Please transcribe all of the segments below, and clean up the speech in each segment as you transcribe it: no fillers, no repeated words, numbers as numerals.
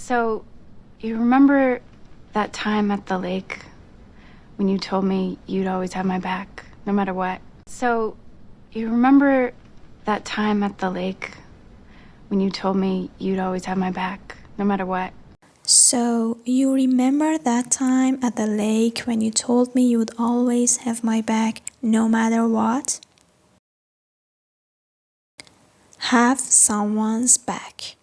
So, you remember that time at the lake when you told me you'd always have my back, no matter what? So, you remember that time at the lake when you told me you'd always have my back, no matter what? So, you remember that time at the lake when you told me you would always have my back, no matter what? Have someone's back.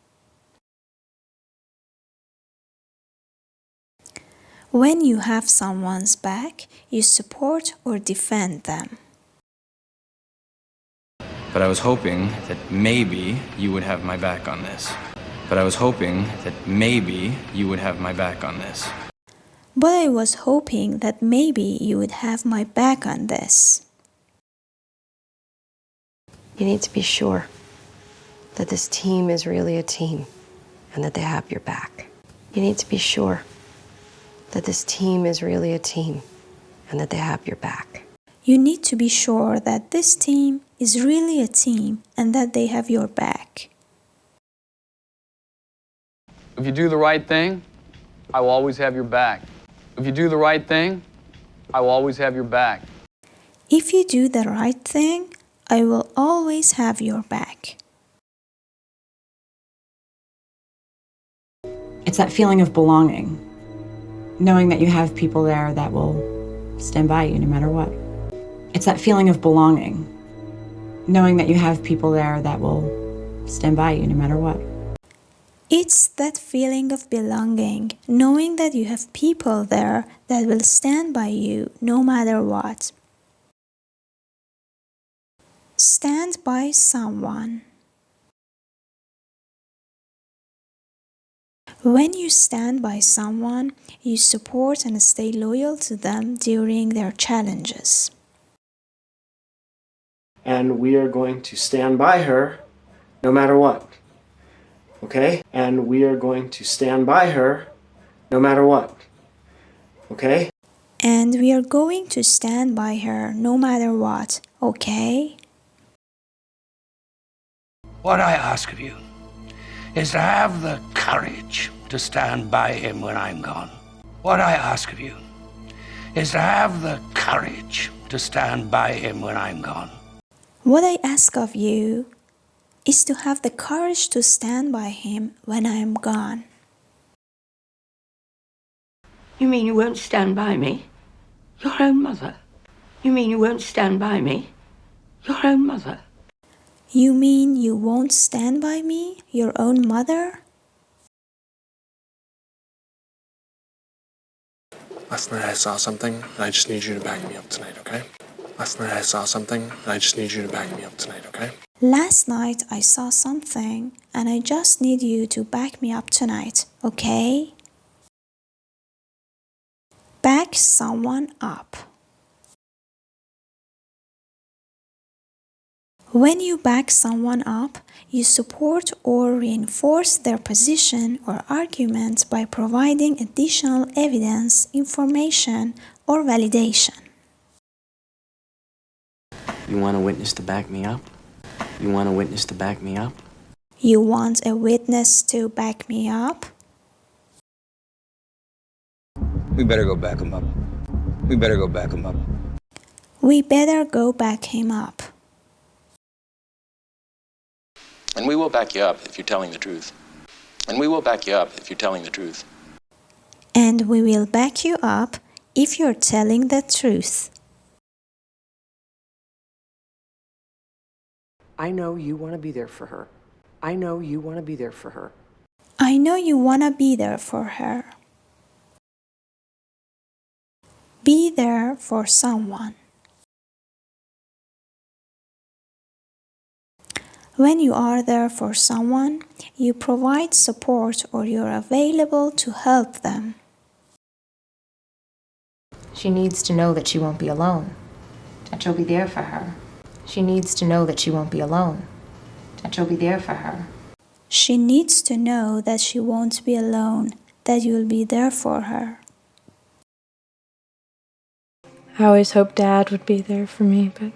When you have someone's back, you support or defend them. But I was hoping that maybe you would have my back on this. But I was hoping that maybe you would have my back on this. But I was hoping that maybe you would have my back on this. You need to be sure that this team is really a team and that they have your back. You need to be sure that this team is really a team and that they have your back. You need to be sure that this team is really a team and that they have your back. If you do the right thing, I will always have your back. If you do the right thing, I will always have your back. If you do the right thing, I will always have your back. It's that feeling of belonging, knowing that you have people there that will stand by you no matter what. It's that feeling of belonging, knowing that you have people there that will stand by you no matter what. It's that feeling of belonging, knowing that you have people there that will stand by you no matter what. Stand by someone. When you stand by someone, you support and stay loyal to them during their challenges. And we are going to stand by her no matter what. Okay? And we are going to stand by her no matter what. Okay? And we are going to stand by her no matter what, okay? What I ask of you is to have the courage to stand by him when I'm gone. What I ask of you is to have the courage to stand by him when I'm gone. What I ask of you is to have the courage to stand by him when I am gone. You mean you won't stand by me? Your own mother. You mean you won't stand by me? Your own mother. You mean you won't stand by me, your own mother? Last night I saw something, and I just need you to back me up tonight, okay? Last night I saw something, and I just need you to back me up tonight, okay? Last night I saw something, and I just need you to back me up tonight, okay? Back someone up. When you back someone up, you support or reinforce their position or argument by providing additional evidence, information, or validation. You want a witness to back me up? You want a witness to back me up? You want a witness to back me up? We better go back him up. We better go back him up. We better go back him up. And we will back you up if you're telling the truth. And we will back you up if you're telling the truth. And we will back you up if you're telling the truth. I know you want to be there for her. I know you want to be there for her. I know you want to be there for her. Be there for someone. When you are there for someone, you provide support or you're available to help them. She needs to know that she won't be alone, that you'll be there for her. She needs to know that she won't be alone, that you'll be there for her. She needs to know that she won't be alone, that you'll be there for her. I always hoped Dad would be there for me, but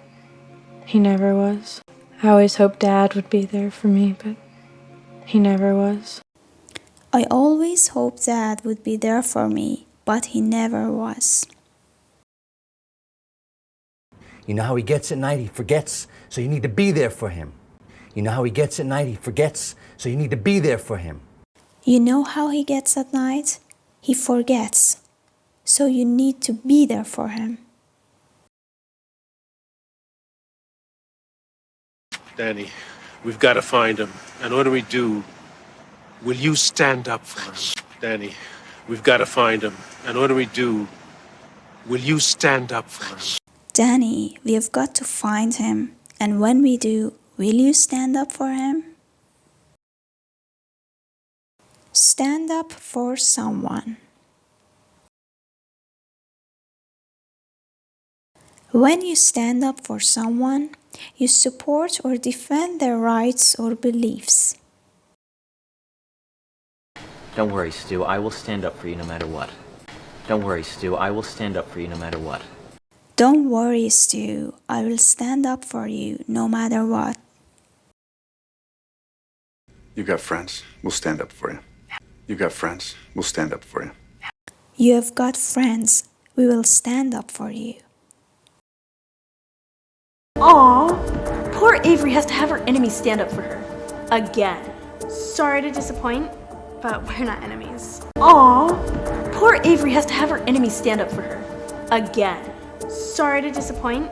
he never was. I always hoped Dad would be there for me, but he never was. I always hoped Dad would be there for me, but he never was. You know how he gets at night, he forgets, so you need to be there for him. You know how he gets at night, he forgets, so you need to be there for him. You know how he gets at night? He forgets, so you need to be there for him. Danny, we've got to find him. And what do we do? Will you stand up for him? Danny, we've got to find him. And what do we do? Will you stand up for him? Danny, we've got to find him. And when we do, will you stand up for him? Stand up for someone. When you stand up for someone, you support or defend their rights or beliefs. Don't worry, Stu. I will stand up for you no matter what. Don't worry, Stu. I will stand up for you no matter what. Don't worry, Stu. I will stand up for you no matter what. You got friends. We'll stand up for you. You got friends. We'll stand up for you. You have got friends. We will stand up for you. Aw, poor Avery has to have her enemies stand up for her. Again. Sorry to disappoint, but we're not enemies. Aw, poor Avery has to have her enemies stand up for her. Again. Sorry to disappoint,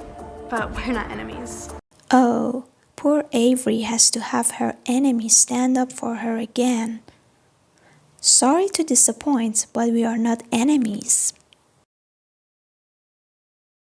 but we're not enemies. Oh, poor Avery has to have her enemies stand up for her again. Sorry to disappoint, but we are not enemies.